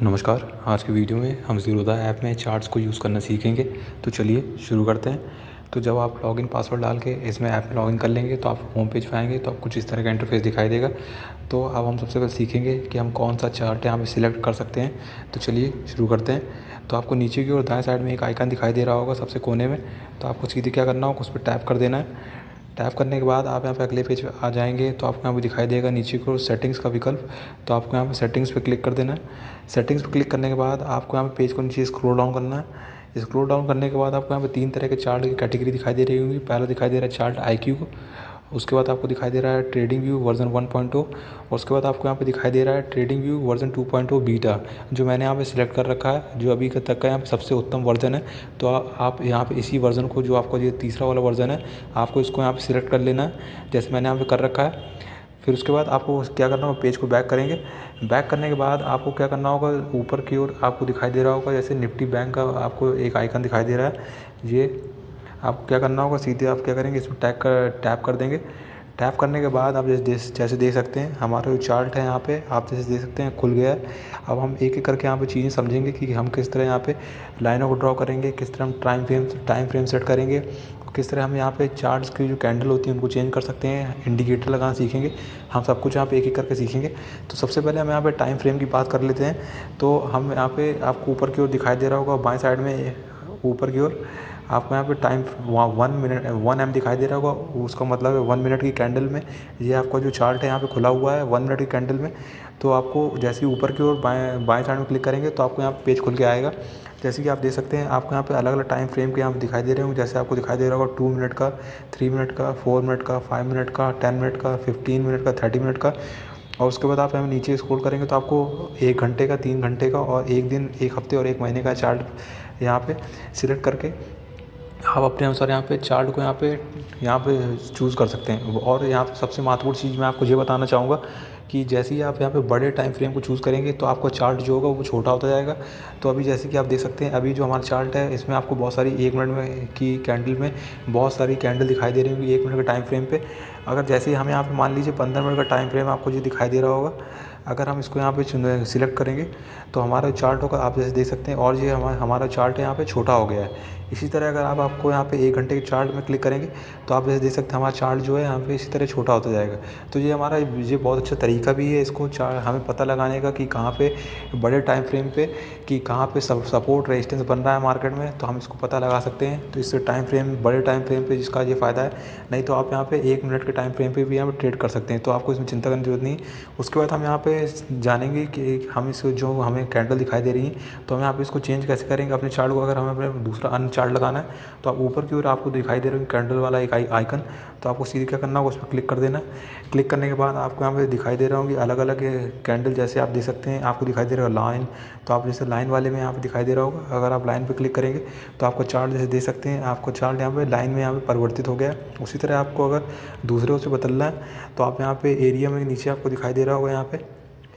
नमस्कार। आज की वीडियो में हम ज़ीरोधा ऐप में चार्ट्स को यूज़ करना सीखेंगे। तो चलिए शुरू करते हैं। तो जब आप लॉगिन पासवर्ड डाल के इसमें ऐप में लॉगिन कर लेंगे तो आप होम पेज पे आएंगे तो आपको कुछ इस तरह का इंटरफेस दिखाई देगा। तो अब हम सबसे पहले सीखेंगे कि हम कौन सा चार्ट यहाँ पे सिलेक्ट कर सकते हैं। तो चलिए शुरू करते हैं। तो आपको नीचे की ओर दाएं साइड में एक आइकन दिखाई दे रहा होगा सबसे कोने में। तो आपको सीधे क्या करना होगा, उस पर टैप कर देना है। टैप करने के बाद आप यहाँ पे अगले पेज पे आ जाएंगे तो आपको यहाँ पे दिखाई देगा नीचे को सेटिंग्स का विकल्प। तो आपको यहाँ पे सेटिंग्स पे क्लिक कर देना है। सेटिंग्स पे क्लिक करने के बाद आपको यहाँ पे पेज को नीचे स्क्रॉल डाउन करना है। स्क्रॉल डाउन करने के बाद आपको यहाँ पे 3 तरह के चार्ट की कैटेगरी दिखाई दे रही होंगी। पहला दिखाई दे रहा है चार्ट IQ को, उसके बाद आपको दिखाई दे रहा है ट्रेडिंग व्यू वर्जन 1.0 और उसके बाद आपको यहाँ पे दिखाई दे रहा है ट्रेडिंग व्यू वर्जन 2.0 बीटा, जो मैंने यहाँ पे सिलेक्ट कर रखा है, जो अभी तक का यहाँ पे सबसे उत्तम वर्जन है। तो आप यहाँ पे इसी वर्जन को, जो आपका ये तीसरा वाला वर्जन है, आपको इसको यहाँ पे सिलेक्ट कर लेना है जैसे मैंने यहाँ पे कर रखा है। फिर उसके बाद आपको क्या करना होगा, पेज को बैक करेंगे। बैक करने के बाद आपको क्या करना होगा, ऊपर की ओर आपको दिखाई दे रहा होगा जैसे निफ्टी बैंक का आपको एक आइकन दिखाई दे रहा है। ये आपको क्या करना होगा, सीधे आप क्या करेंगे, इसमें टैप कर देंगे। टैप करने के बाद आप जैसे देख सकते हैं हमारा जो चार्ट है यहाँ पे, आप जैसे देख सकते हैं खुल गया है। अब हम एक एक करके यहाँ पे चीज़ें समझेंगे कि हम किस तरह यहाँ पे लाइनों को ड्रॉ करेंगे, किस तरह हम टाइम फ्रेम सेट करेंगे, किस तरह हम यहाँ पे चार्ट्स की जो कैंडल होती है उनको चेंज कर सकते हैं, इंडिकेटर लगाना सीखेंगे। हम सब कुछ यहाँ पे एक एक करके सीखेंगे। तो सबसे पहले हम यहाँ पे टाइम फ्रेम की बात कर लेते हैं। तो हम यहाँ पे आपको ऊपर की ओर दिखाई दे रहा होगा बाएं साइड में, ऊपर की ओर आपको यहाँ पे टाइम 1 M दिखाई दे रहा होगा। उसका मतलब है 1 मिनट की कैंडल में ये आपका जो चार्ट है यहाँ पे खुला हुआ है 1 मिनट की कैंडल में। तो आपको जैसे ही ऊपर की ओर बाएं साइड में क्लिक करेंगे तो आपको यहाँ पेज खुल के आएगा। जैसे कि आप देख सकते हैं आपको यहाँ पे अलग अलग टाइम फ्रेम के यहाँ पे दिखाई दे रहे होंगे। जैसे आपको दिखाई दे रहा होगा 2 मिनट का, 3 मिनट का, 4 मिनट का, 5 मिनट का, 10 मिनट का, 15 मिनट का, 30 मिनट का। और उसके बाद आप यहाँ नीचे स्क्रॉल करेंगे तो आपको 1 घंटे का, 3 घंटे का और 1 दिन, 1 हफ्ते और 1 महीने का चार्ट यहाँ पे सिलेक्ट करके आप अपने अनुसार यहाँ पे चूज़ कर सकते हैं। और यहाँ पे सबसे महत्वपूर्ण चीज़ मैं आपको ये बताना चाहूँगा कि जैसे ही आप यहाँ पे बड़े टाइम फ्रेम को चूज़ करेंगे तो आपका चार्ट जो होगा वो छोटा होता जाएगा। तो अभी जैसे कि आप देख सकते हैं अभी जो हमारा चार्ट है इसमें आपको बहुत सारी 1 मिनट में की कैंडल में बहुत सारी कैंडल दिखाई दे रही होंगी 1 मिनट के टाइम फ्रेम पे। अगर जैसे ही हम यहाँ पे मान लीजिए 15 मिनट का टाइम फ्रेम आपको जो दिखाई दे रहा होगा, अगर हम इसको यहाँ पे सिलेक्ट करेंगे तो हमारा चार्ट होगा, आप जैसे देख सकते हैं, और ये हमारा चार्ट है यहाँ पे छोटा हो गया है। इसी तरह अगर आपको यहाँ पे 1 घंटे के चार्ट में क्लिक करेंगे तो आप जैसे देख सकते हैं हमारा चार्ट जो है यहाँ पे इसी तरह छोटा होता जाएगा। तो ये बहुत अच्छा तरीका भी है इसको हमें पता लगाने का कि कहाँ पे बड़े टाइम फ्रेम पे कि कहाँ पे सपोर्ट रेजिस्टेंस बन रहा है मार्केट में, तो हम इसको पता लगा सकते हैं। तो इससे बड़े टाइम फ्रेम पे जिसका ये फ़ायदा है। नहीं तो आप यहाँ पे 1 मिनट के टाइम फ्रेम पे भी यहाँ पे ट्रेड कर सकते हैं, तो आपको इसमें चिंता करने की जरूरत नहीं। उसके बाद हम यहाँ पे जानेंगे कि हम इसको जो हमें कैंडल दिखाई दे रही है तो हम यहाँ पे इसको चेंज कैसे करेंगे अपने चार्ट को। अगर हमें अपने दूसरा अन्य चार्ट लगाना है तो आप ऊपर की ओर आपको दिखाई दे रहा है कैंडल वाला एक आइकन, तो आपको सीधे क्या करना होगा, उस पर क्लिक कर देना है। क्लिक करने के बाद आपको यहाँ पे दिखाई दे रहा होंगी अलग अलग कैंडल, जैसे आप देख सकते हैं आपको दिखाई दे रहा है लाइन। तो आप जैसे लाइन वाले में यहाँ पे दिखाई दे रहा होगा, अगर आप लाइन पे क्लिक करेंगे तो आपका चार्ट जैसे देख सकते हैं आपका चार्ट यहाँ पे लाइन में यहाँ पे परिवर्तित हो गया है। उसी तरह आपको अगर दूसरे उसे बदलना है तो आप यहाँ पे एरिया में नीचे आपको दिखाई दे रहा होगा, यहाँ पे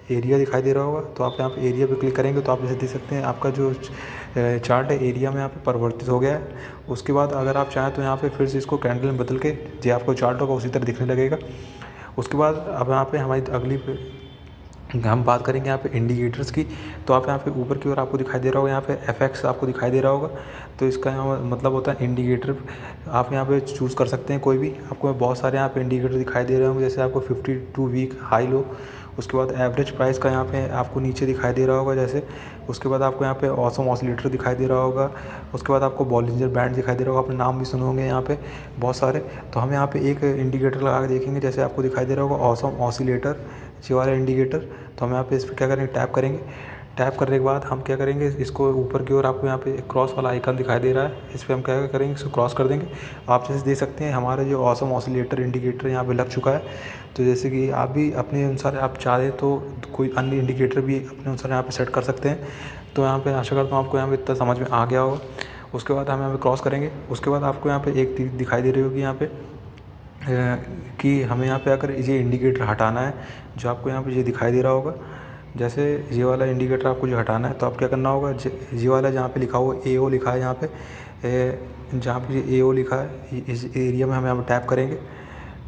एरिया दिखाई दे रहा होगा, तो आप यहाँ पे एरिया पे क्लिक करेंगे तो आप जैसे देख सकते हैं आपका जो चार्ट है एरिया में यहाँ पे परिवर्तित हो गया है। उसके बाद अगर आप चाहें तो यहाँ पे फिर से इसको कैंडल में बदल के जो आपको चार्ट होगा उसी तरह दिखने लगेगा। उसके बाद अब यहाँ पे हमारी अगली हम बात करेंगे यहाँ पे इंडिकेटर्स की। तो आप यहाँ पे ऊपर की ओर आपको दिखाई दे रहा होगा, यहाँ पे FX आपको दिखाई दे रहा होगा। तो इसका यहाँ मतलब होता है इंडिकेटर। आप यहाँ पे चूज़ कर सकते हैं कोई भी, आपको बहुत सारे यहाँ पे इंडिकेटर दिखाई दे रहे होंगे, जैसे आपको 52 वीक हाई लो। उसके बाद एवरेज प्राइस का यहाँ पे आपको नीचे दिखाई दे रहा होगा जैसे। उसके बाद आपको यहाँ पे ऑसम ऑसिलेटर दिखाई दे रहा होगा। उसके बाद आपको बॉलिंजर बैंड दिखाई दे रहा होगा, अपने नाम भी सुने होंगे यहाँ पे बहुत सारे। तो हम यहाँ पे एक इंडिकेटर लगा के देखेंगे, जैसे आपको दिखाई दे रहा होगा ऑसम ऑसिलेटर, ये वाला इंडिकेटर। तो हम यहाँ पे इस पर क्या करेंगे, टैप करेंगे। टैप करने के बाद हम क्या करेंगे, इसको ऊपर की ओर आपको यहाँ पे क्रॉस वाला आइकन दिखाई दे रहा है, इस पर हम क्या करेंगे, इसको क्रॉस कर देंगे। आप जैसे देख सकते हैं हमारा जो ऑसम ऑसिलेटर इंडिकेटर यहाँ पे लग चुका है। तो जैसे कि आप भी अपने अनुसार आप चाहें तो कोई अन्य इंडिकेटर भी अपने अनुसार यहाँ पे सेट कर सकते हैं। तो यहाँ पे आशा करता हूँ आपको यहाँ पे इतना समझ में आ गया होगा। उसके बाद हम यहाँ पे क्रॉस करेंगे। उसके बाद आपको यहाँ पे एक तीर दिखाई दे रही होगी यहाँ पे कि हमें यहाँ पे अगर ये इंडिकेटर हटाना है, जो आपको यहाँ पे ये दिखाई दे रहा होगा, जैसे ये वाला इंडिकेटर आपको जो हटाना है तो आप क्या करना होगा, ये वाला जहाँ पे लिखा हुआ AO लिखा है यहाँ पे, जहाँ पे ये AO लिखा है इस एरिया में हम यहाँ पे टैप करेंगे।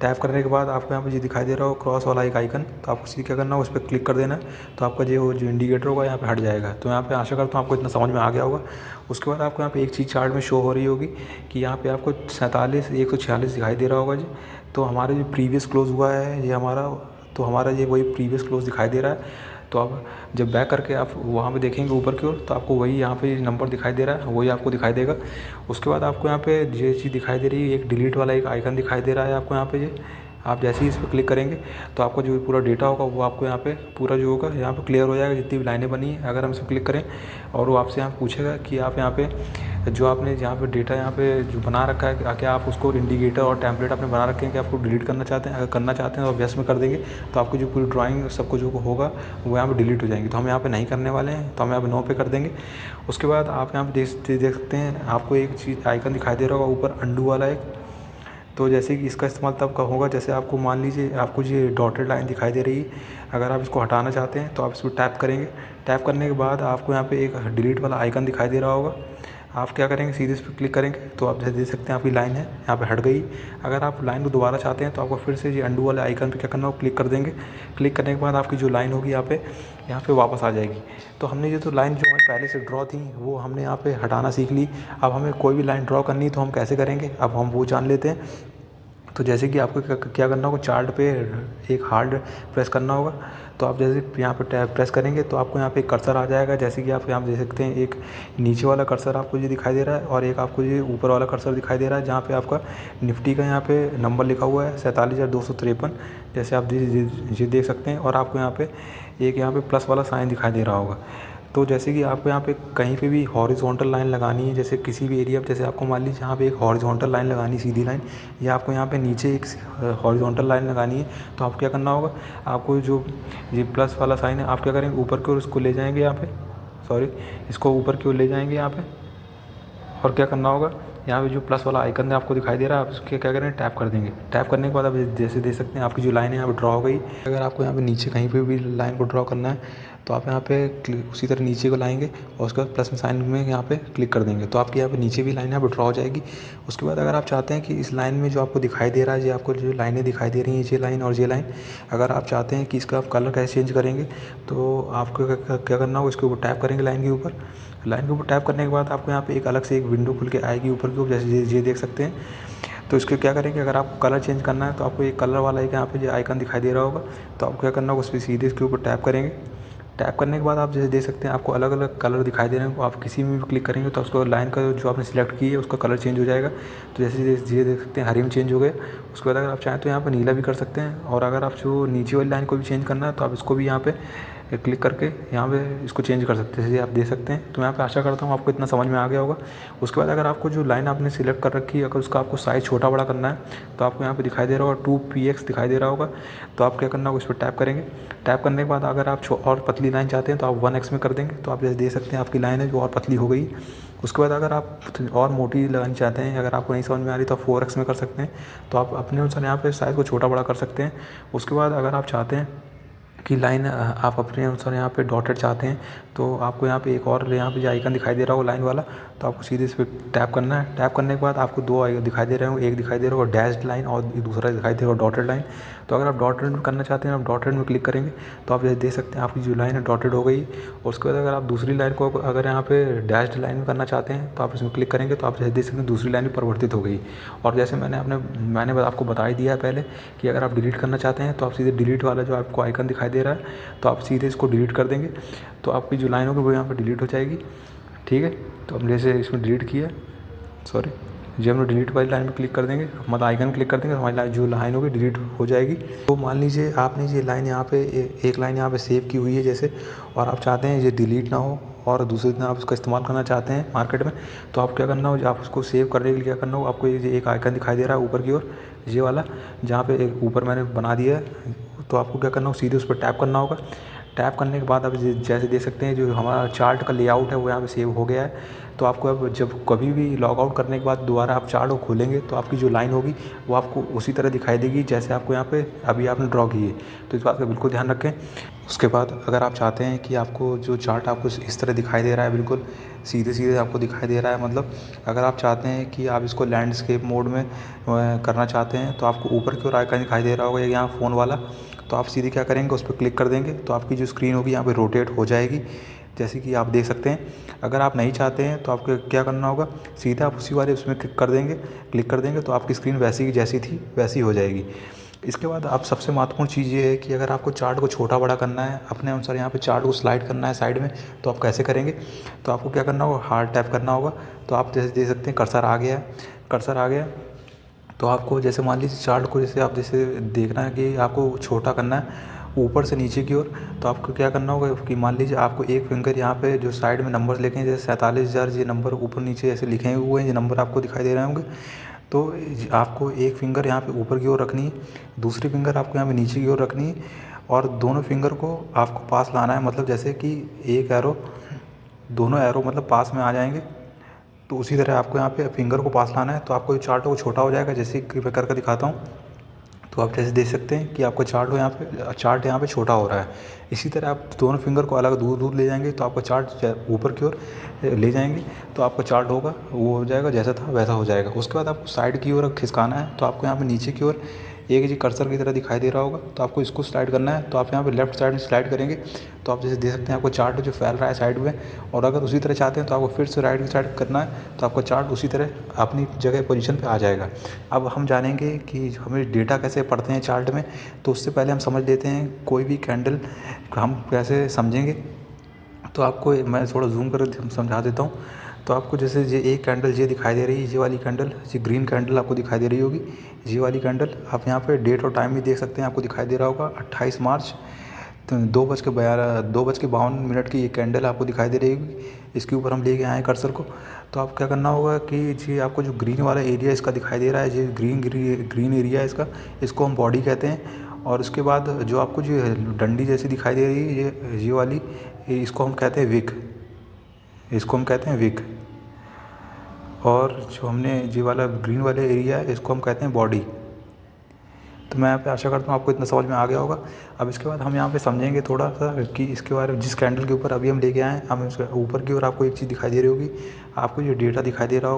टैप करने के बाद आपको यहाँ पे ये दिखाई दे रहा हो क्रॉस वाला एक आइकन, तो आपको सीधे क्या करना है, उस पर क्लिक कर देना है। तो आपका जो इंडिकेटर होगा यहाँ पे हट जाएगा। तो यहाँ पे आशा करता हूँ आपको इतना समझ में आ गया होगा। उसके बाद आपको यहाँ पे एक चीज़ चार्ट में शो हो रही होगी कि यहाँ पे आपको 146 दिखाई दे रहा होगा जी। तो हमारा जो प्रीवियस क्लोज हुआ है ये हमारा ये वही प्रीवियस क्लोज दिखाई दे रहा है। तो अब जब बैक करके आप वहाँ पे देखेंगे ऊपर की ओर, तो आपको वही यहाँ पे नंबर दिखाई दे रहा है, वही आपको दिखाई देगा। उसके बाद आपको यहाँ पे ये चीज़ दिखाई दे रही है, एक डिलीट वाला एक आइकन दिखाई दे रहा है आपको यहाँ पे। ये आप जैसे ही इस पर क्लिक करेंगे तो आपको जो पूरा डेटा होगा वो आपको यहाँ पे पूरा जो होगा यहाँ पे क्लियर हो जाएगा, जितनी भी लाइनें बनी हैं। अगर हम इस पर क्लिक करें और वो आपसे यहाँ पूछेगा कि आप यहाँ पे जो आपने यहाँ पे डेटा यहाँ पे जो बना रखा है, क्या आप उसको इंडिकेटर और टेम्पलेट आपने बना रखे हैं कि आपको डिलीट करना चाहते हैं। अगर करना चाहते हैं तो यस में कर देंगे, तो आपकी जो पूरी ड्राइंग सबको जो होगा वो यहाँ पे डिलीट हो जाएंगी। तो हम यहाँ पे नहीं करने वाले हैं, तो हम यहाँ पे नो पे कर देंगे। उसके बाद आप यहाँ पे देख सकते हैं, आपको एक चीज़ आइकन दिखाई दे रहा होगा ऊपर अंडू वाला एक। तो जैसे कि इसका इस्तेमाल तब का होगा जैसे आपको मान लीजिए आपको ये डॉटेड लाइन दिखाई दे रही है, अगर आप इसको हटाना चाहते हैं तो आप इस पर टैप करेंगे। टैप करने के बाद आपको यहाँ पे एक डिलीट वाला आइकन दिखाई दे रहा होगा। आप क्या करेंगे, सीधे इस पर क्लिक करेंगे तो आप जैसे देख सकते हैं आपकी लाइन है यहाँ पे हट गई। अगर आप लाइन को दोबारा चाहते हैं तो आपको फिर से ये अंडू वाले आइकन पे क्या करना हो, क्लिक कर देंगे। क्लिक करने के बाद आपकी जो लाइन होगी यहाँ पे वापस आ जाएगी। तो हमने ये तो लाइन जो हमें पहले से ड्रॉ थी वो हमने यहाँ पे हटाना सीख ली। अब हमें कोई भी लाइन ड्रॉ करनी है तो हम कैसे करेंगे, अब हम वो जान लेते हैं। तो जैसे कि आपको क्या करना होगा, चार्ट पे एक हार्ड प्रेस करना होगा। तो आप जैसे यहाँ पे टैप प्रेस करेंगे तो आपको यहाँ पे एक कर्सर आ जाएगा। जैसे कि आप यहाँ देख सकते हैं, एक नीचे वाला कर्सर आपको ये दिखाई दे रहा है और एक आपको ये ऊपर वाला कर्सर दिखाई दे रहा है, जहाँ पे आपका निफ्टी का यहाँ पे नंबर लिखा हुआ है 47,253, जैसे आप ये देख सकते हैं। और आपको यहाँ पे एक यहाँ पे प्लस वाला साइन दिखाई दे रहा होगा। तो जैसे कि आपको यहाँ पे कहीं पे भी हॉरिजॉन्टल लाइन लगानी है, जैसे किसी भी एरिया, जैसे आपको मान लीजिए यहाँ पे एक हॉरिजॉन्टल लाइन लगानी, सीधी लाइन, या आपको यहाँ पे नीचे एक हॉरिजॉन्टल लाइन लगानी है, तो आपको क्या करना होगा, आपको जो ये प्लस वाला साइन है आप क्या करेंगे, ऊपर की ओर इसको ले जाएंगे यहाँ पे, इसको ऊपर की ओर ले जाएंगे यहाँ पे। और क्या करना होगा, यहाँ पे जो प्लस वाला आइकन है आपको दिखाई दे रहा है, आप उसके क्या करेंगे, टैप कर देंगे। टैप करने के बाद आप जैसे देख सकते हैं आपकी जो लाइन है यहाँ पे ड्रॉ हो गई। अगर आपको यहाँ पे नीचे कहीं पे भी लाइन को ड्रॉ करना है तो आप यहाँ पे उसी तरह नीचे को लाएंगे और उसके बाद प्लस साइन में यहाँ पे क्लिक कर देंगे, तो आपकी यहाँ पे नीचे भी लाइन यहाँ पे ड्रॉ हो जाएगी। उसके बाद अगर आप चाहते हैं कि इस लाइन में जो आपको दिखाई दे रहा है, ये आपको जो लाइनें दिखाई दे रही हैं, ये लाइन और ये लाइन, अगर आप चाहते हैं कि इसका आप कलर कैसे चेंज करेंगे, तो आपको क्या करना होगा, इसके ऊपर टैप करेंगे लाइन के ऊपर। लाइन के ऊपर टैप करने के बाद आपको यहाँ पे एक अलग से एक विंडो खुल के आएगी ऊपर की ओर, जैसे ये देख सकते हैं। तो इसको क्या करेंगे, अगर आपको कलर चेंज करना है तो आपको एक कलर वाला एक यहाँ पे जो आइकन दिखाई दे रहा होगा, तो आपको क्या करना होगा, उस पर सीधे इसके ऊपर टैप करेंगे। टैप करने के बाद आप जैसे देख सकते हैं आपको अलग अलग कलर दिखाई दे रहे हैं। आप किसी में भी क्लिक करेंगे तो उसको लाइन का जो आपने सिलेक्ट की है उसका कलर चेंज हो जाएगा। तो जैसे ये देख सकते हैं हरे में चेंज हो गए। उसके बाद अगर आप चाहें तो यहाँ पर नीला भी कर सकते हैं। और अगर आप जो नीचे वाली लाइन को भी चेंज करना है तो आप इसको भी यहाँ पे क्लिक करके यहाँ पे इसको चेंज कर सकते हैं, जैसे आप देख सकते हैं। तो यहाँ पे आशा करता हूँ आपको इतना समझ में आ गया होगा। उसके बाद अगर आपको जो लाइन आपने सिलेक्ट कर रखी है, अगर उसका आपको साइज़ छोटा बड़ा करना है तो आपको यहाँ पे दिखाई दे रहा होगा 2px दिखाई दे रहा होगा। तो आप क्या करना होगा, इस पर टैप करेंगे। टैप करने के बाद अगर आप और पतली लाइन चाहते हैं तो आप 1x में कर देंगे। तो आप जैसे देख सकते हैं आपकी लाइन है जो और पतली हो गई। उसके बाद अगर आप और मोटी लाइन चाहते हैं, अगर आपको नहीं समझ में आ रही तो आप 4x में कर सकते हैं। तो आप अपने अनुसार यहाँ पे साइज़ को छोटा बड़ा कर सकते हैं। उसके बाद अगर आप चाहते हैं कि लाइन आप अपने अनुसार यहाँ पे डॉटेड चाहते हैं तो आपको यहाँ पे एक और यहाँ पे जो आइकन दिखाई दे रहा होगा लाइन वाला, तो आपको सीधे इस पर टैप करना है। टैप करने के बाद आपको दो आइकन दिखाई दे रहे होंगे, एक दिखाई दे रहा होगा डैश्ड लाइन और दूसरा दिखाई दे रहा होगा डॉटेड लाइन। तो अगर आप डॉटेड में करना चाहते हैं, आप डॉटेड में क्लिक करेंगे तो आप जैसे देख सकते हैं आपकी जो लाइन है डॉटेड हो गई। और उसके बाद अगर आप दूसरी लाइन को अगर यहाँ पे डैश्ड लाइन में करना चाहते हैं तो आप इसमें क्लिक करेंगे तो आप जैसे देख सकते हैं दूसरी लाइन भी परिवर्तित हो गई। और जैसे मैंने आपको बता ही दिया है पहले कि अगर आप डिलीट करना चाहते हैं तो आप सीधे डिलीट वाला जो आपको आइकन दिखाई दे रहा है तो आप सीधे इसको डिलीट कर देंगे। तो आपकी जो लाइन होगी वो यहाँ पर डिलीट हो जाएगी। ठीक है, तो हमने जैसे इसमें डिलीट किया, जब हम डिलीट वाली लाइन में क्लिक कर देंगे, मतलब आइकन क्लिक कर देंगे, तो हमारी जो लाइन होगी डिलीट हो जाएगी। तो मान लीजिए आपने ये लाइन यहाँ पे एक लाइन यहाँ पे सेव की हुई है जैसे, और आप चाहते हैं ये डिलीट ना हो और दूसरे दिन आप उसका इस्तेमाल करना चाहते हैं मार्केट में, तो आप क्या करना हो, आप उसको सेव करने के लिए क्या करना हो, आपको ये एक आइकन दिखाई दे रहा है ऊपर की ओर, ये वाला, जहाँ पे एक ऊपर मैंने बना दिया है। तो आपको क्या करना हो, सीधे उस पर टैप करना होगा। टैप करने के बाद अब जैसे देख सकते हैं जो हमारा चार्ट का लेआउट है वो यहाँ पे सेव हो गया है। तो आपको अब जब कभी भी लॉग आउट करने के बाद दोबारा आप चार्ट को खोलेंगे तो आपकी जो लाइन होगी वो आपको उसी तरह दिखाई देगी जैसे आपको यहाँ पे अभी आपने ड्रॉ की है। तो इस बात का बिल्कुल ध्यान रखें। उसके बाद अगर आप चाहते हैं कि आपको जो चार्ट आपको इस तरह दिखाई दे रहा है, बिल्कुल सीधे सीधे आपको दिखाई दे रहा है, मतलब अगर आप चाहते हैं कि आप इसको लैंडस्केप मोड में करना चाहते हैं तो आपको ऊपर की ओर आइकन दिखाई दे रहा होगा यहाँ फ़ोन वाला। तो आप सीधे क्या करेंगे, उस पर क्लिक कर देंगे तो आपकी जो स्क्रीन होगी यहाँ पे रोटेट हो जाएगी, जैसे कि आप देख सकते हैं। अगर आप नहीं चाहते हैं तो आपको क्या करना होगा, सीधा आप उसी वाले उसमें क्लिक कर देंगे तो आपकी स्क्रीन वैसी की जैसी थी वैसी हो जाएगी। इसके बाद आप सबसे महत्वपूर्ण चीज़ ये है कि अगर आपको चार्ट को छोटा बड़ा करना है, अपने अनुसार यहाँ पे चार्ट को स्लाइड करना है साइड में, तो आप कैसे करेंगे, तो आपको क्या करना होगा, हार्ड टैप करना होगा। तो आप जैसे देख सकते हैं कर्सर आ गया। तो आपको जैसे मान लीजिए चार्ट को जैसे देखना है कि आपको छोटा करना है ऊपर से नीचे की ओर, तो आपको क्या करना होगा कि मान लीजिए आपको एक फिंगर यहाँ पे जो साइड में नंबर्स लिखे हैं जैसे 47,000 ये नंबर ऊपर नीचे ऐसे लिखे हुए हैं, ये नंबर आपको दिखाई दे रहे होंगे। तो आपको एक फिंगर यहाँ पे ऊपर की ओर रखनी है, दूसरी फिंगर आपको यहाँ पे नीचे की ओर रखनी है और दोनों फिंगर को आपको पास लाना है, मतलब जैसे कि एक एरो, दोनों एरो मतलब पास में आ जाएंगे। तो उसी तरह आपको यहाँ पे फिंगर को पास लाना है तो आपको चार्ट वो छोटा हो जाएगा, जैसे कि मैं करके दिखाता हूँ। तो आप जैसे देख सकते हैं कि आपका चार्ट यहाँ पे छोटा हो रहा है। इसी तरह आप दोनों फिंगर को अलग दूर ले जाएंगे तो आपका चार्ट ऊपर की ओर ले जाएंगे तो आपका चार्ट होगा वो हो जाएगा जैसा था वैसा हो जाएगा। उसके बाद आपको साइड की ओर खिसकाना है तो आपको यहाँ पे नीचे की ओर एक जी कर्सर की तरह दिखाई दे रहा होगा, तो आपको इसको स्लाइड करना है। तो आप यहाँ पे लेफ्ट साइड में स्लाइड करेंगे तो आप जैसे देख सकते हैं आपको चार्ट जो फैल रहा है साइड में, और अगर उसी तरह चाहते हैं तो आपको फिर से राइट साइड करना है तो आपका चार्ट उसी तरह अपनी जगह पोजीशन पे आ जाएगा। अब हम जानेंगे कि हमें डेटा कैसे पढ़ते हैं चार्ट में, तो उससे पहले हम समझ लेते हैं कोई भी कैंडल हम कैसे समझेंगे। तो आपको मैं थोड़ा जूम कर समझा देता हूँ। तो आपको जैसे ये एक कैंडल ये दिखाई दे रही है, ये वाली कैंडल, ये ग्रीन कैंडल आपको दिखाई दे रही होगी, ये वाली कैंडल। आप यहाँ पे डेट और टाइम भी देख सकते हैं, आपको दिखाई दे रहा होगा 28 मार्च, तो 2:52 की ये कैंडल आपको दिखाई दे रही होगी। इसके ऊपर हम लेके आए कर्सर को। तो आप क्या करना होगा कि जी आपको जो ग्रीन वाला एरिया इसका दिखाई दे रहा है, ये ग्रीन एरिया है इसका, इसको हम बॉडी कहते हैं। और उसके बाद जो आपको जो डंडी जैसी दिखाई दे रही है ये वाली, इसको हम कहते हैं विक। और जो हमने ये वाला ग्रीन वाला एरिया है इसको हम कहते हैं बॉडी। तो मैं यहाँ पे आशा करता हूँ आपको इतना समझ में आ गया होगा। अब इसके बाद हम यहाँ पे समझेंगे थोड़ा सा कि इसके बारे में, जिस कैंडल के ऊपर अभी हम लेके आए हैं, हम इसके ऊपर की ओर आपको एक चीज़ दिखाई दे रही होगी, आपको जो डेटा दिखाई दे रहा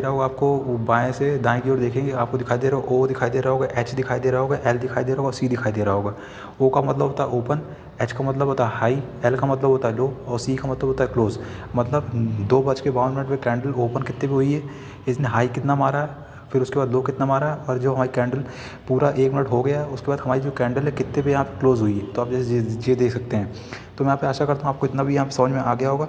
होगा आपको, बाएं से दाएं की ओर देखेंगे आपको दिखाई दे रहा होगा ओ दिखाई दे रहा होगा, एच दिखाई दे रहा होगा, एल दिखाई दे रहा होगा, सी दिखाई दे रहा होगा। ओ का मतलब होता है ओपन, एच का मतलब होता है हाई, एल का मतलब होता है लो और सी का मतलब होता है क्लोज। मतलब 2:52 पे कैंडल ओपन कितने पे हुई है, इसने हाई कितना मारा है, फिर उसके बाद लो कितना मारा है, और जो हमारी कैंडल पूरा 1 मिनट हो गया है उसके बाद हमारी जो कैंडल है कितने पे यहाँ पे क्लोज़ हुई है। तो आप जैसे ये देख सकते हैं। तो मैं यहाँ पे आशा करता हूँ आपको इतना भी यहाँ पे समझ में आ गया होगा।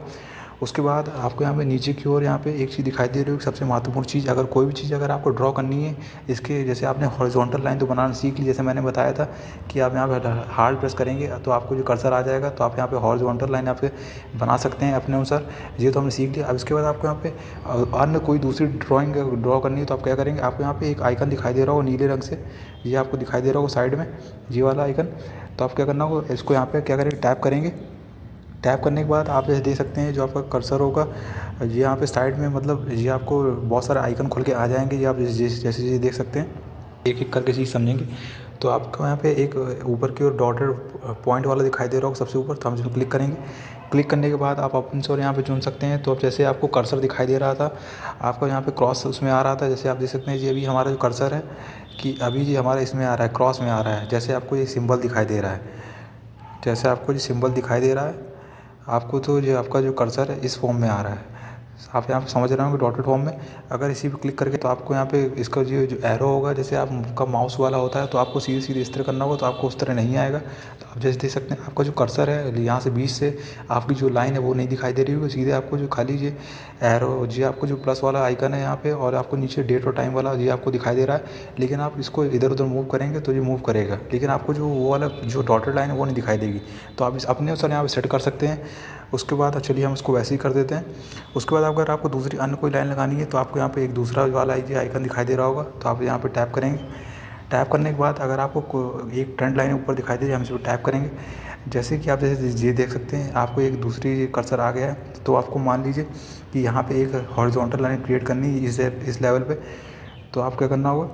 उसके बाद आपको यहाँ पे नीचे की ओर यहाँ पे एक चीज़ दिखाई दे रही होगी, सबसे महत्वपूर्ण चीज़, अगर कोई भी चीज़ अगर आपको ड्रॉ करनी है, इसके जैसे आपने हॉरिजॉन्टल लाइन तो बनाना सीख ली, जैसे मैंने बताया था कि आप यहाँ पे हार्ड प्रेस करेंगे तो आपको जो कर्सर आ जाएगा, तो आप यहाँ पे हॉरिजॉन्टल लाइन आप बना सकते हैं अपने अनुसार। ये तो हमने सीख लिया। अब इसके बाद आपको यहाँ पे अन्य कोई दूसरी ड्राइंग ड्रॉ करनी है तो आप क्या करेंगे, आपको यहाँ पे एक आइकन दिखाई दे रहा होगा नीले रंग से, ये आपको दिखाई दे रहा होगा साइड में, ये वाला आइकन। तो आप क्या करना होगा, इसको यहाँ पे क्या करेंगे, टैप करेंगे। टैप करने के बाद आप ये देख सकते हैं जो आपका कर्सर होगा ये यहाँ पे साइड में, मतलब ये आपको बहुत सारे आइकन खुल के आ जाएंगे, ये आप जैसे देख सकते हैं। एक एक करके चीज़ समझेंगे। तो आपको यहाँ पे एक ऊपर की ओर डॉटेड पॉइंट वाला दिखाई दे रहा होगा सबसे ऊपर, तो हम इसमें क्लिक करेंगे। क्लिक करने के बाद आप अपने से और यहाँ पे चुन सकते हैं। तो अब जैसे आपको कर्सर दिखाई दे रहा था, आपको यहाँ पे क्रॉस उसमें आ रहा था, जैसे आप देख सकते हैं ये अभी हमारा जो कर्सर है कि अभी ये हमारा इसमें आ रहा है, क्रॉस में आ रहा है। जैसे आपको ये सिंबल दिखाई दे रहा है, आपको तो जो आपका जो कर्सर है इस फॉर्म में आ रहा है, आप यहाँ पे समझ रहे होंगे डॉटेड फॉर्म में। अगर इसी पे क्लिक करके तो आपको यहाँ पे इसका जो एरो होगा, जैसे आपका माउस वाला होता है, तो आपको सीधे इस तरह करना होगा, तो आपको उस तरह नहीं आएगा। तो आप जैसे देख सकते हैं आपका जो कर्सर है यहाँ से बीच से आपकी जो लाइन है वो नहीं दिखाई दे रही होगी, सीधे आपको जो खाली ये एरो, जी आपको जो प्लस वाला आइकन है यहाँ पे, और आपको नीचे डेट और टाइम वाला ये आपको दिखाई दे रहा है। लेकिन आप इसको इधर उधर मूव करेंगे तो ये मूव करेगा, लेकिन आपको जो वो वाला जो डॉटेड लाइन है वो नहीं दिखाई देगी। तो आप इस अपने अनुसार यहाँ पे सेट कर सकते हैं। उसके बाद चलिए हम इसको वैसे ही कर देते हैं। उसके बाद अगर आपको दूसरी अन्य कोई लाइन लगानी है तो आपको यहाँ पे एक दूसरा वाला आइकन दिखाई दे रहा होगा, तो आप यहाँ पे टैप करेंगे। टैप करने के बाद अगर आपको एक ट्रेंड लाइन ऊपर दिखाई दे रही है, हम इसको टैप करेंगे। जैसे कि आप जैसे ये देख सकते हैं, आपको एक दूसरी कर्सर आ गया है। तो आपको मान लीजिए कि यहाँ पे एक हॉरिजॉन्टल लाइन क्रिएट करनी है इस लेवल पे। तो आप क्या करना होगा,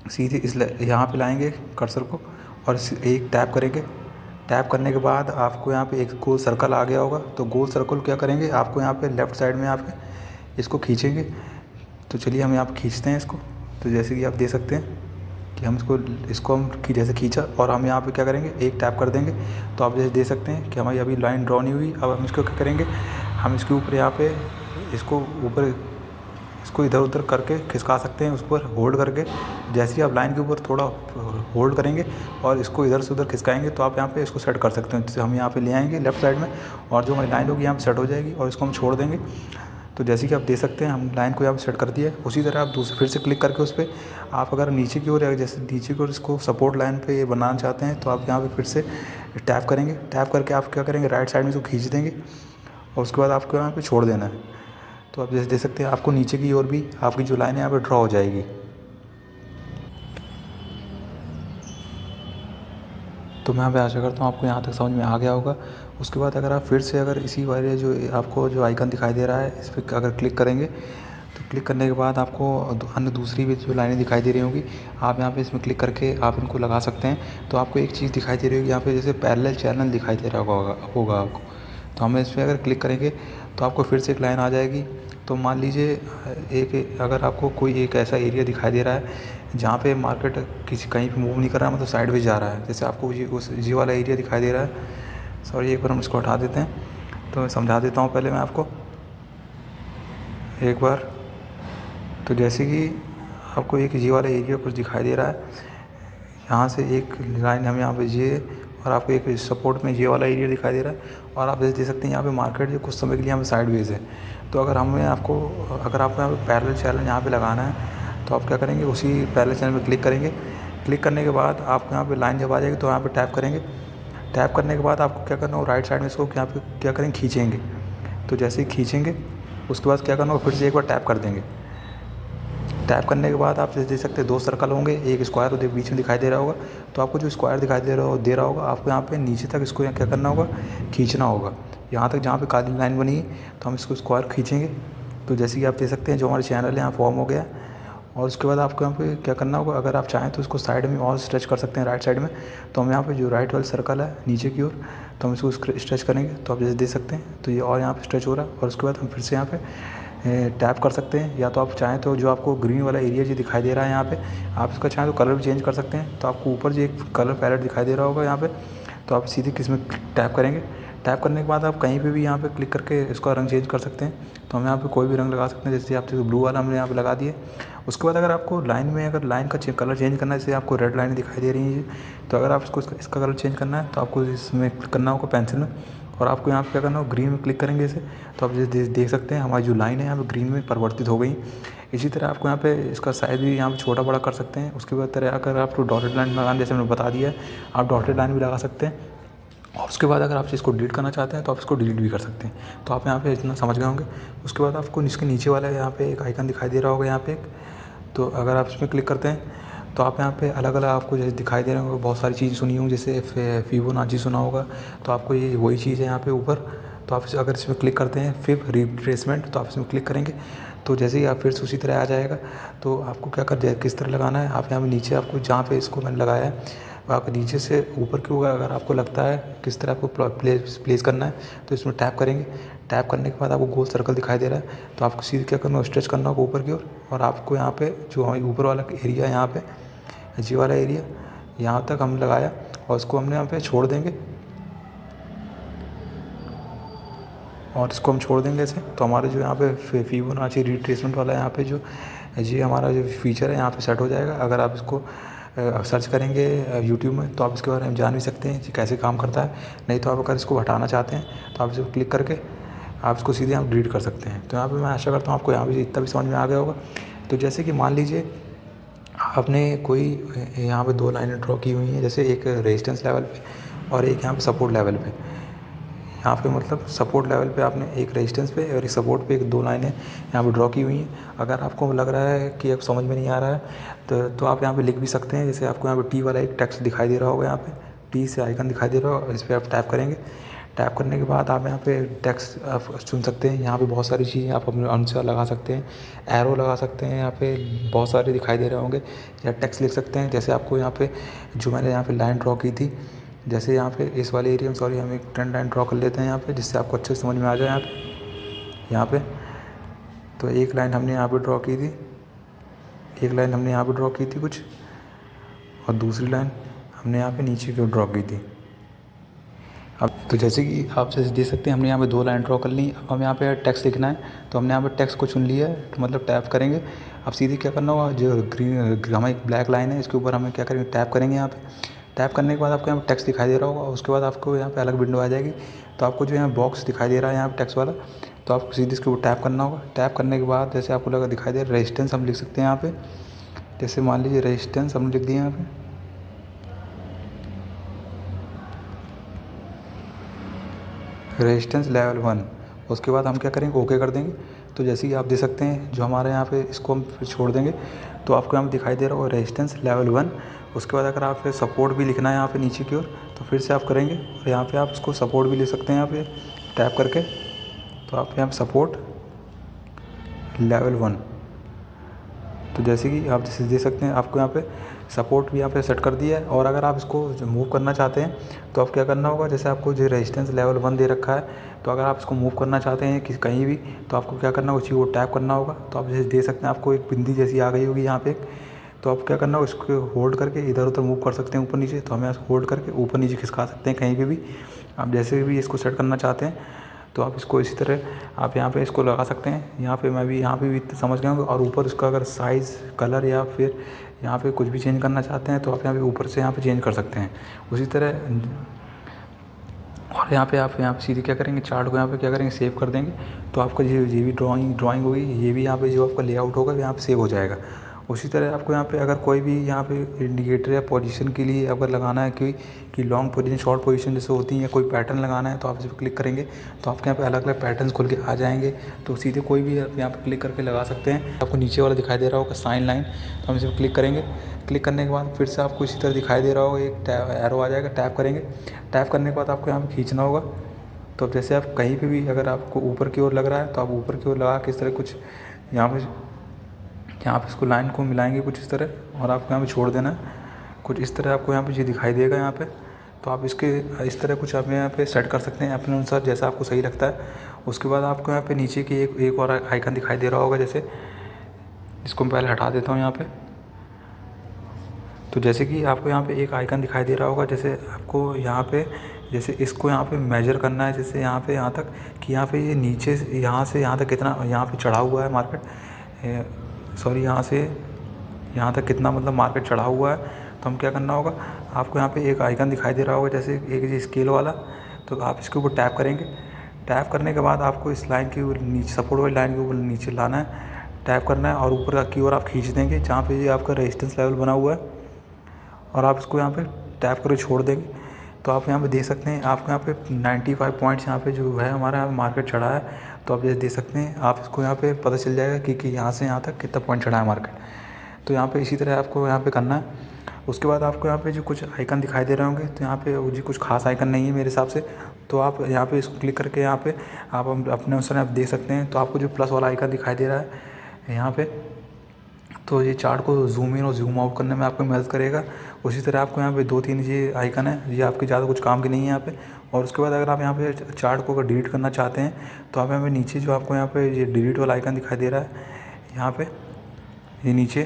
सीधे यहाँ पे लाएंगे कर्सर को और एक टैप करेंगे। टैप करने के बाद आपको यहाँ पे एक गोल सर्कल आ गया होगा। तो गोल सर्कल क्या करेंगे, आपको यहाँ पे लेफ़्ट साइड में आपके इसको खींचेंगे। तो चलिए हम यहाँ पे खींचते हैं इसको। तो जैसे कि आप देख सकते हैं कि हम इसको हम जैसे खींचा और हम यहाँ पे क्या करेंगे, एक टैप कर देंगे। तो आप जैसे देख सकते हैं कि हमारी अभी लाइन ड्रॉ नहीं हुई। अब हम इसको क्या करेंगे, हम इसके ऊपर यहाँ पे इसको इधर उधर करके खिसका सकते हैं, उस पर होल्ड करके। जैसे ही आप लाइन के ऊपर थोड़ा होल्ड करेंगे और इसको इधर से उधर खिसकाएंगे तो आप यहाँ पे इसको सेट कर सकते हैं। जैसे हम यहाँ पे ले आएंगे लेफ़्ट साइड में और जो हमारी लाइन होगी यहाँ पे सेट हो जाएगी और इसको हम छोड़ देंगे। तो जैसे कि आप देख सकते हैं हम लाइन को यहाँ पे सेट कर दिया है। उसी तरह आप दूसरे फिर से क्लिक करके उस पर आप अगर नीचे की ओर जैसे नीचे की ओर इसको सपोर्ट लाइन पे ये बनाना चाहते हैं तो आप यहाँ पे फिर से टैप करेंगे। टैप करके आप क्या करेंगे, राइट साइड में इसको खींच देंगे और उसके बाद आपको यहाँ पे छोड़ देना है। तो आप जैसे देख सकते हैं आपको नीचे की ओर भी आपकी जो लाइन है यहाँ पे ड्रॉ हो जाएगी। तो मैं यहाँ पे आशा करता हूँ आपको यहाँ तक समझ में आ गया होगा। उसके बाद अगर आप फिर से अगर इसी वाले जो आपको जो आइकन दिखाई दे रहा है इस पर अगर क्लिक करेंगे तो क्लिक करने के बाद आपको अन्य दूसरी भी जो लाइनें दिखाई दे रही होंगी, आप यहाँ पे इसमें क्लिक करके आप इनको लगा सकते हैं। तो आपको एक चीज़ दिखाई दे रही होगी यहाँ पे, जैसे पैरेलल चैनल दिखाई दे रहा होगा आपको। तो हम इस पर अगर क्लिक करेंगे तो आपको फिर से एक लाइन आ जाएगी। तो मान लीजिए अगर आपको कोई एक ऐसा एरिया दिखाई दे रहा है जहाँ पे मार्केट कहीं पे मूव नहीं कर रहा है, मतलब साइडवेज जा रहा है। जैसे आपको ये वाला एरिया दिखाई दे रहा है। सॉरी, एक बार हम इसको हटा देते हैं। तो मैं समझा देता हूँ पहले मैं आपको एक बार। तो जैसे कि आपको एक ये वाला एरिया कुछ दिखाई दे रहा है, यहाँ से एक लाइन हम यहाँ पे ये और आपको एक सपोर्ट में ये वाला एरिया दिखाई दे रहा है। और आप जैसे देख सकते हैं यहाँ पे मार्केट जो कुछ समय के लिए यहाँ पे साइडवेज है। तो अगर आपको यहाँ पे पैरेलल चैनल यहाँ पे लगाना है तो आप क्या करेंगे, उसी पैरेलल चैनल में क्लिक करेंगे। क्लिक करने के बाद आपको यहाँ पे लाइन जब आ जाएगी तो यहाँ पे टैप करेंगे। टैप करने के बाद आपको क्या करना हो, राइट साइड में इसको यहाँ पे क्या करेंगे, खींचेंगे। तो जैसे ही खींचेंगे उसके बाद क्या करना हो, फिर से एक बार टैप कर देंगे। टैप करने के बाद आप जैसे देख सकते हैं दो सर्कल होंगे, एक स्क्वायर और बीच में दिखाई दे रहा होगा। तो आपको जो स्क्वायर दिखाई दे रहा होगा आपको यहाँ पे नीचे तक इसको क्या करना होगा, खींचना होगा यहाँ तक जहाँ पे काली लाइन बनी है। तो हम इसको स्क्वायर खींचेंगे। तो जैसे कि आप देख सकते हैं जो हमारे चैनल है यहाँ फॉर्म हो गया। और उसके बाद आपको यहाँ पे क्या करना होगा, अगर आप चाहें तो इसको साइड में और स्ट्रेच कर सकते हैं राइट साइड में। तो हम यहाँ पे जो राइट वाला सर्कल है नीचे की ओर, तो हम इसको स्ट्रेच करेंगे। तो आप जैसे देख सकते हैं तो ये और यहाँ पे स्ट्रेच हो रहा है। और उसके बाद हम फिर से यहाँ पे टैप कर सकते हैं, या तो आप चाहें तो जो आपको ग्रीन वाला एरिया जो दिखाई दे रहा है यहाँ पे, आप इसका चाहें तो कलर भी चेंज कर सकते हैं। तो आपको ऊपर जो एक कलर पैलेट दिखाई दे रहा होगा यहाँ पे, तो आप सीधे किसमें टैप करेंगे। टैप करने के बाद आप कहीं पे भी यहाँ पे क्लिक करके इसका रंग चेंज कर सकते हैं। तो हम यहाँ पे कोई भी रंग लगा सकते हैं, जैसे आप ब्लू वाला हमने यहाँ पे लगा दिए। उसके बाद अगर आपको लाइन का कलर चेंज करना है, जैसे आपको रेड लाइन दिखाई दे रही है, तो अगर आप इसका कलर चेंज करना है तो आपको इसमें करना होगा पेंसिल में। और आपको यहाँ पे क्या करना होगा, ग्रीन में क्लिक करेंगे इसे। तो आप जैसे देख सकते हैं हमारी जो लाइन है यहाँ पे ग्रीन में परिवर्तित हो गई। इसी तरह आपको यहाँ पे इसका साइज भी यहाँ पे छोटा बड़ा कर सकते हैं। उसके बाद तरह अगर आपको डॉटेड लाइन लगाना, जैसे मैंने बता दिया है, आप डॉटेड लाइन भी लगा सकते हैं। और उसके बाद अगर आप इसको डिलीट करना चाहते हैं तो आप इसको डिलीट भी कर सकते हैं। तो आप यहाँ पे इतना समझ गए होंगे। उसके बाद आपको इसके नीचे वाला यहाँ पे एक आइकन दिखाई दे रहा होगा यहाँ पे एक, तो अगर आप इसमें क्लिक करते हैं तो आप यहाँ पे अलग अलग आपको जैसे दिखाई दे रहे होंगे, बहुत सारी चीज़ें सुनी होंगी, जैसे फिबोनाची सुना होगा। तो आपको ये वही चीज़ है यहाँ पे ऊपर। तो आप अगर इसमें क्लिक करते हैं फिब रिट्रेसमेंट, तो आप इसमें क्लिक करेंगे तो जैसे ही आप फिर से उसी तरह आ जाएगा। तो आपको क्या कर किस तरह लगाना है, आप यहाँ पे नीचे आपको जहाँ पे इसको मैंने लगाया है आप नीचे से ऊपर की होगा। अगर आपको लगता है किस तरह आपको प्लेस करना है तो इसमें टैप करेंगे। टैप करने के बाद आपको गोल सर्कल दिखाई दे रहा है, तो आपको सीधे क्या करना है, स्ट्रेच करना होगा ऊपर की ओर। और आपको यहाँ पे जो हमारे ऊपर वाला एरिया है यहाँ पे जी वाला एरिया यहाँ तक हम लगाया और उसको हमने यहाँ पे छोड़ देंगे। और इसको हम छोड़ देंगे ऐसे। तो हमारे जो यहाँ पे फिबोनाची रिट्रेसमेंट वाला यहाँ पे जो ये हमारा जो फीचर है यहाँ पे सेट हो जाएगा। अगर आप इसको सर्च करेंगे यूट्यूब में तो आप इसके बारे में जान भी सकते हैं कि कैसे काम करता है। नहीं तो आप अगर इसको हटाना चाहते हैं तो आप इसको क्लिक करके आप इसको सीधे यहाँ डिलीट कर सकते हैं। तो यहाँ पे मैं आशा करता हूँ आपको यहाँ पे इतना भी समझ में आ गया होगा। तो जैसे कि मान लीजिए आपने कोई यहाँ पे दो लाइनें ड्रॉ की हुई हैं, जैसे एक रेजिस्टेंस लेवल पे और एक यहाँ पे सपोर्ट लेवल पे। यहाँ पे मतलब सपोर्ट लेवल पे आपने एक रेजिस्टेंस पे और एक सपोर्ट पे एक दो लाइनें यहाँ पे ड्रॉ की हुई हैं। अगर आपको लग रहा है कि अब समझ में नहीं आ रहा है तो आप यहाँ पे लिख भी सकते हैं। जैसे आपको यहाँ पे टी वाला एक टेक्स्ट दिखाई दे रहा होगा यहाँ पे टी से आइकन दिखाई दे रहा है, इस पर आप टैप करेंगे। टैप करने के बाद आप यहाँ पे टेक्स्ट आप चुन सकते हैं। यहाँ पे बहुत सारी चीज़ें आप अपने अनुसार लगा सकते हैं, एरो लगा सकते हैं, यहाँ पे बहुत सारे दिखाई दे रहे होंगे, या टेक्स्ट लिख सकते हैं। जैसे आपको यहाँ पे जो मैंने यहाँ पे लाइन ड्रॉ की थी, जैसे यहाँ पे इस वाले एरिया में, सॉरी हम एक ट्रेंड लाइन ड्रॉ कर लेते हैं यहाँ पे, जिससे आपको अच्छे से समझ में आ जाए। यहाँ पे तो एक लाइन हमने यहाँ पे ड्रॉ की थी, एक लाइन हमने यहाँ पे ड्रॉ की थी कुछ, और दूसरी लाइन हमने यहाँ पे नीचे की ओर ड्रॉ की थी। अब तो जैसे कि आप जैसे देख सकते हैं हमने यहाँ पे 2 लाइन ड्रॉ कर ली। अब हम यहाँ पे टेक्स्ट लिखना है, तो हमने यहाँ पे टेक्स्ट को चुन लिया है, तो मतलब टैप करेंगे। अब सीधे क्या करना होगा, जो ग्रीन हमारी ब्लैक लाइन है इसके ऊपर हमें क्या करेंगे, टैप करेंगे। यहाँ पे टैप करने के बाद आपको यहाँ पे टेक्स्ट दिखाई दे रहा होगा, उसके बाद आपको यहाँ पे अलग विंडो आ जाएगी। तो आपको जो यहाँ बॉक्स दिखाई दे रहा है यहाँ पे टेक्स्ट वाला, तो आपको सीधे इसके ऊपर टैप करना होगा। टैप करने के बाद जैसे आपको लगा दिखाई दे रहा है रेजिस्टेंस, हम लिख सकते हैं यहाँ पे। जैसे मान लीजिए रेजिस्टेंस हमने लिख दिया यहाँ पे, रेजिस्टेंस लेवल 1। उसके बाद हम क्या करेंगे, ओके कर देंगे। तो जैसे कि आप देख सकते हैं जो हमारे यहाँ पे इसको हम फिर छोड़ देंगे, तो आपको यहाँ पे दिखाई दे रहा होगा रेजिस्टेंस लेवल 1। उसके बाद अगर आप सपोर्ट भी लिखना है यहाँ पे नीचे की ओर, तो फिर से आप करेंगे, और यहाँ पे आप इसको सपोर्ट भी लिख सकते हैं यहाँ पे टैप करके। तो आप यहाँ पे सपोर्ट लेवल 1, तो जैसे कि आप जैसे देख सकते हैं आपको यहाँ पे सपोर्ट भी यहाँ पे सेट कर दिया है। और अगर आप इसको मूव करना चाहते हैं, तो आप क्या करना होगा, जैसे आपको जो रेजिस्टेंस लेवल 1 दे रखा है, तो अगर आप इसको मूव करना चाहते हैं कि कहीं भी, तो आपको क्या करना होगा, उसी को टैप करना होगा। तो आप जैसे देख सकते हैं आपको एक बिंदी जैसी आ गई होगी यहाँ पे, तो आप क्या करना होगा, इसको होल्ड करके इधर उधर मूव कर सकते हैं ऊपर नीचे। तो हमें होल्ड करके ऊपर नीचे खिसका सकते हैं कहीं पे भी। आप जैसे भी इसको सेट करना चाहते हैं, तो आप इसको इसी तरह आप यहाँ पे इसको लगा सकते हैं। यहाँ पे मैं भी यहाँ पे भी समझ गया हूँ। और ऊपर इसका अगर साइज़, कलर या फिर यहाँ पे कुछ भी चेंज करना चाहते हैं, तो आप यहाँ पे ऊपर से यहाँ पे चेंज कर सकते हैं उसी तरह। और यहाँ पे आप यहाँ पे सीधे क्या करेंगे, चार्ट को यहाँ पे क्या करेंगे, सेव कर देंगे। तो आपका ये भी ड्राइंग होगी, ये भी यहाँ पे जो आपका लेआउट होगा यहाँ पे सेव हो जाएगा। उसी तरह आपको यहाँ पे अगर कोई भी यहाँ पे इंडिकेटर या पोजीशन के लिए अगर लगाना है कि लॉन्ग पोजीशन, शॉर्ट पोजीशन जैसे होती है, या कोई पैटर्न लगाना है, तो आप इस पर क्लिक करेंगे, तो आपके यहाँ पे अलग अलग पैटर्न्स खुल के आ जाएंगे। तो सीधे कोई भी आप यहाँ पे क्लिक करके लगा सकते हैं। आपको नीचे वाला दिखाई दे रहा होगा साइन लाइन, तो हम इस पर क्लिक करेंगे। क्लिक करने के बाद फिर से आपको इसी तरह दिखाई दे रहा होगा, एक एरो आ जाएगा, टैप करेंगे। टैप करने के बाद आपको यहाँ पर खींचना होगा। तो अब जैसे आप कहीं पर भी अगर आपको ऊपर की ओर लग रहा है, तो आप ऊपर की ओर लगा के इस तरह कुछ यहाँ पे इसको लाइन को मिलाएंगे कुछ इस तरह, और आपको यहाँ पे छोड़ देना है कुछ इस तरह। आपको यहाँ पे ये दिखाई देगा यहाँ पे, तो आप इसके इस तरह कुछ आप यहाँ पे सेट कर सकते हैं अपने अनुसार, जैसा आपको सही लगता है। उसके बाद आपको यहाँ पे नीचे की एक और आइकन दिखाई दे रहा होगा, जैसे इसको मैं पहले हटा देता हूँ यहाँ पे। तो जैसे कि आपको यहाँ पे एक आइकन दिखाई दे रहा होगा, जैसे आपको यहाँ पे जैसे इसको यहाँ पे मेजर करना है, जैसे यहाँ पे यहाँ तक कि यहाँ पे ये नीचे यहाँ से यहाँ तक कितना यहाँ पे चढ़ा हुआ है मार्केट, सॉरी यहाँ से यहाँ तक कितना मतलब मार्केट चढ़ा हुआ है। तो हम क्या करना होगा, आपको यहाँ पे एक आइकन दिखाई दे रहा होगा, जैसे एक जी स्केल वाला, तो आप इसके ऊपर टैप करेंगे। टैप करने के बाद आपको इस लाइन के नीचे, सपोर्ट वाली लाइन के ऊपर नीचे लाना है, टैप करना है, और ऊपर की ओर आप खींच देंगे जहाँ पे ये आपका रेजिस्टेंस लेवल बना हुआ है, और आप इसको यहाँ पे टैप करके छोड़ देंगे। तो आप यहाँ पे देख सकते हैं आपको यहाँ पे 95 पॉइंट्स यहाँ पे जो है हमारा यहाँ मार्केट चढ़ा है। तो आप जैसे देख सकते हैं, आप इसको यहाँ पे पता चल जाएगा कि यहाँ से यहाँ तक कितना पॉइंट चढ़ा है मार्केट। तो यहाँ पे इसी तरह आपको यहाँ पे करना है। उसके बाद आपको यहाँ पे जो कुछ आइकन दिखाई दे रहे होंगे, तो यहाँ पे जी कुछ खास आइकन नहीं है मेरे हिसाब से। तो आप यहाँ पे इसको क्लिक करके यहाँ पे आप अपने अनुसार आप देख सकते हैं। तो आपको जो प्लस वाला आइकन दिखाई दे रहा है यहाँ पे, तो ये चार्ट को जूम इन और जूम आउट करने में आपको मदद करेगा। उसी तरह आपको यहाँ पे 2-3 ये आइकन है, ये आपके ज़्यादा कुछ काम के नहीं है यहाँ पे। और उसके बाद अगर आप यहाँ पे चार्ट को अगर डिलीट करना चाहते हैं, तो आप यहाँ पे नीचे जो आपको यहाँ पे ये डिलीट वाला आइकन दिखाई दे रहा है यहाँ पे, ये नीचे,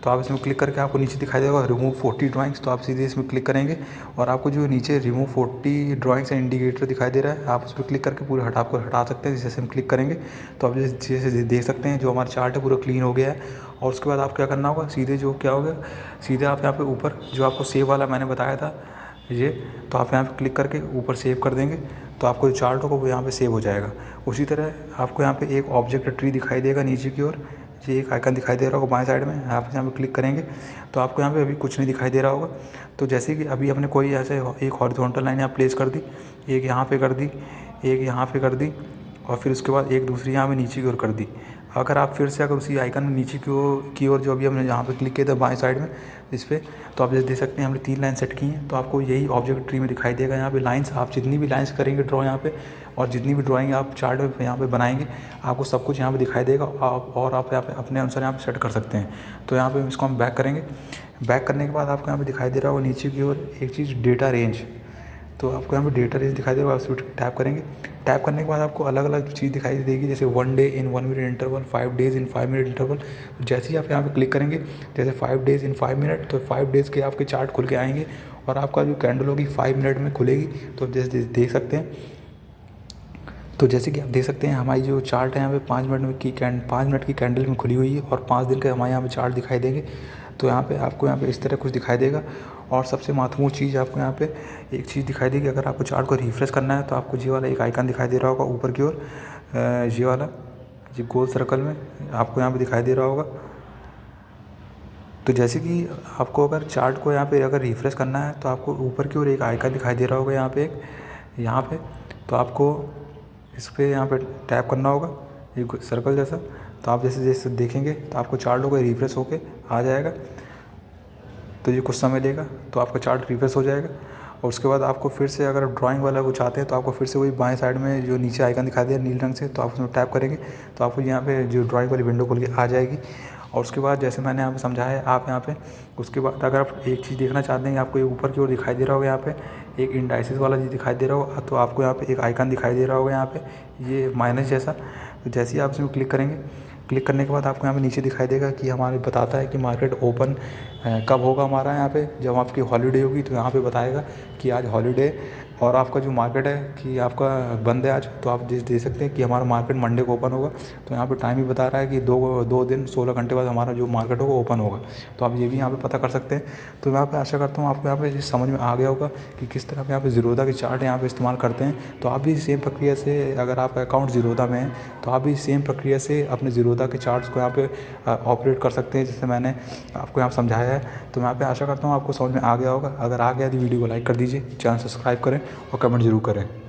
तो आप इसमें क्लिक करके आपको नीचे दिखाई देगा रिमूव 40 ड्राइंग्स। तो आप सीधे इसमें क्लिक करेंगे, और आपको जो नीचे रिमूव 40 ड्राइंग्स एंड इंडिकेटर दिखाई दे रहा है, आप उस पर क्लिक करके पूरे हटा सकते हैं। जैसे हम क्लिक करेंगे, तो आप जैसे देख सकते हैं जो हमारा चार्ट है पूरा क्लीन हो गया है। और उसके बाद आप क्या करना होगा, सीधे जो क्या होगा, सीधे आप यहाँ पे ऊपर जो आपको सेव वाला मैंने बताया था ये, तो आप यहाँ पे क्लिक करके ऊपर सेव कर देंगे, तो आपको जो चार्ट होगा वो यहाँ पे सेव हो जाएगा। उसी तरह आपको यहाँ पे एक ऑब्जेक्ट ट्री दिखाई देगा नीचे की ओर, ये एक आइकन दिखाई दे रहा होगा बाएं साइड में, आप यहाँ पे क्लिक करेंगे, तो आपको यहाँ पे अभी कुछ नहीं दिखाई दे रहा होगा। तो जैसे कि अभी हमने कोई ऐसे एक हॉरिजॉन्टल लाइन यहाँ प्लेस कर दी, एक यहाँ पे कर दी, एक यहाँ पे कर दी, और फिर उसके बाद एक दूसरी यहाँ पे नीचे की ओर कर दी। अगर आप फिर से अगर उसी आइकन में नीचे की ओर जो अभी हमने यहाँ पे क्लिक किया था बाएं साइड में इस पर, तो आप जैसे देख सकते हैं हमने 3 लाइन सेट की हैं। तो आपको यही ऑब्जेक्ट ट्री में दिखाई देगा। यहाँ पे लाइंस, आप जितनी भी लाइंस करेंगे ड्रॉ यहाँ पे, और जितनी भी ड्राइंग आप चार्ट में यहाँ पे बनाएंगे, आपको सब कुछ यहाँ पे दिखाई देगा। और आप यहाँ पे अपने अनुसार यहाँ पे सेट कर सकते हैं। तो यहाँ पे इसको हम बैक करेंगे। बैक करने के बाद आपको यहाँ पे दिखाई दे रहा होगा नीचे की ओर एक चीज़ डेटा रेंज। तो आपको यहाँ पे डेटा रेंज दिखाई दे रहा है, आप उस पर टैप करेंगे। टैप करने के बाद आपको अलग अलग चीज़ दिखाई देगी, जैसे 1 day in 1 minute interval, 5 days in 5 minute interval. जैसे ही आप यहाँ पे क्लिक करेंगे, जैसे 5 डेज़ इन 5 मिनट, तो 5 डेज़ के आपके चार्ट खुल के आएंगे और आपका जो कैंडल होगी 5 मिनट में खुलेगी। तो जैसे देख सकते हैं, तो जैसे कि आप देख सकते हैं हमारी जो चार्ट है यहाँ पे 5 मिनट की कैंडल में खुली हुई है और 5 दिन का हमारे यहाँ पे चार्ट दिखाई देंगे। तो यहाँ पे आपको यहाँ पे इस तरह कुछ दिखाई देगा। और सबसे महत्वपूर्ण चीज़ आपको यहाँ पे एक चीज़ दिखाई देगी, अगर आपको चार्ट को रिफ्रेश करना है तो आपको ये वाला एक आइकन दिखाई दे रहा होगा ऊपर की ओर, ये वाला, ये गोल सर्कल में आपको यहाँ पे दिखाई दे रहा होगा। तो जैसे कि आपको अगर चार्ट को यहाँ पे अगर रिफ्रेश करना है तो आपको ऊपर की ओर एक आइकन दिखाई दे रहा होगा यहाँ पे यहाँ पे, तो आपको इस पर यहाँ पे टैप करना होगा, ये सर्कल जैसा। तो आप जैसे जैसे देखेंगे तो आपको चार्ट होगा रिफ्रेश होके आ जाएगा। तो ये कुछ समय लेगा, तो आपका चार्ट रिफ्रेश हो जाएगा। और उसके बाद आपको फिर से अगर ड्राइंग वाला कुछ चाहते हैं तो आपको फिर से वही बाएं साइड में जो नीचे आइकन दिखाई दे नीले रंग से, तो आप उसमें टैप करेंगे तो आपको यहाँ पे जो ड्राइंग वाली विंडो खुल के आ जाएगी। और उसके बाद जैसे मैंने यहाँ पे समझाया है आप यहाँ पे, उसके बाद अगर आप एक चीज़ देखना चाहते हैं, आपको ये ऊपर की ओर दिखाई दे रहा होगा यहाँ पे एक इंडाइसिस वाला चीज़ दिखाई दे रहा होगा। तो आपको यहाँ पे एक आइकन दिखाई दे रहा होगा यहाँ पे, ये माइनस जैसा। तो जैसे ही आप इसमें क्लिक करेंगे, क्लिक करने के बाद आपको यहाँ पे नीचे दिखाई देगा कि हमारे बताता है कि मार्केट ओपन कब होगा हमारा यहाँ पे। जब आपकी हॉलीडे होगी तो यहाँ पे बताएगा कि आज हॉलीडे, और आपका जो मार्केट है कि आपका बंद है आज, तो आप दे सकते हैं कि हमारा मार्केट मंडे को ओपन होगा। तो यहाँ पे टाइम भी बता रहा है कि दो दिन 16 घंटे बाद हमारा जो मार्केट होगा ओपन होगा। तो आप ये भी यहाँ पे पता कर सकते हैं। तो मैं यहाँ पे आशा करता हूँ आपको यहाँ पे समझ में आ गया होगा कि किस तरह यहाँ पे ज़ीरोधा के चार्ट यहाँ पे इस्तेमाल करते हैं। तो आप भी सेम प्रक्रिया से, अगर आपका अकाउंट ज़ीरोधा में है तो आप भी सेम प्रक्रिया से अपने ज़ीरोधा के चार्ट्स को यहाँ पे ऑपरेट कर सकते हैं, जैसे मैंने आपको यहाँ समझाया है। तो मैं यहाँ पे आशा करता हूँ आपको समझ में आ गया होगा। अगर आ गया तो वीडियो को लाइक कर दीजिए, चैनल सब्सक्राइब करें और कमेंट ज़रूर करें।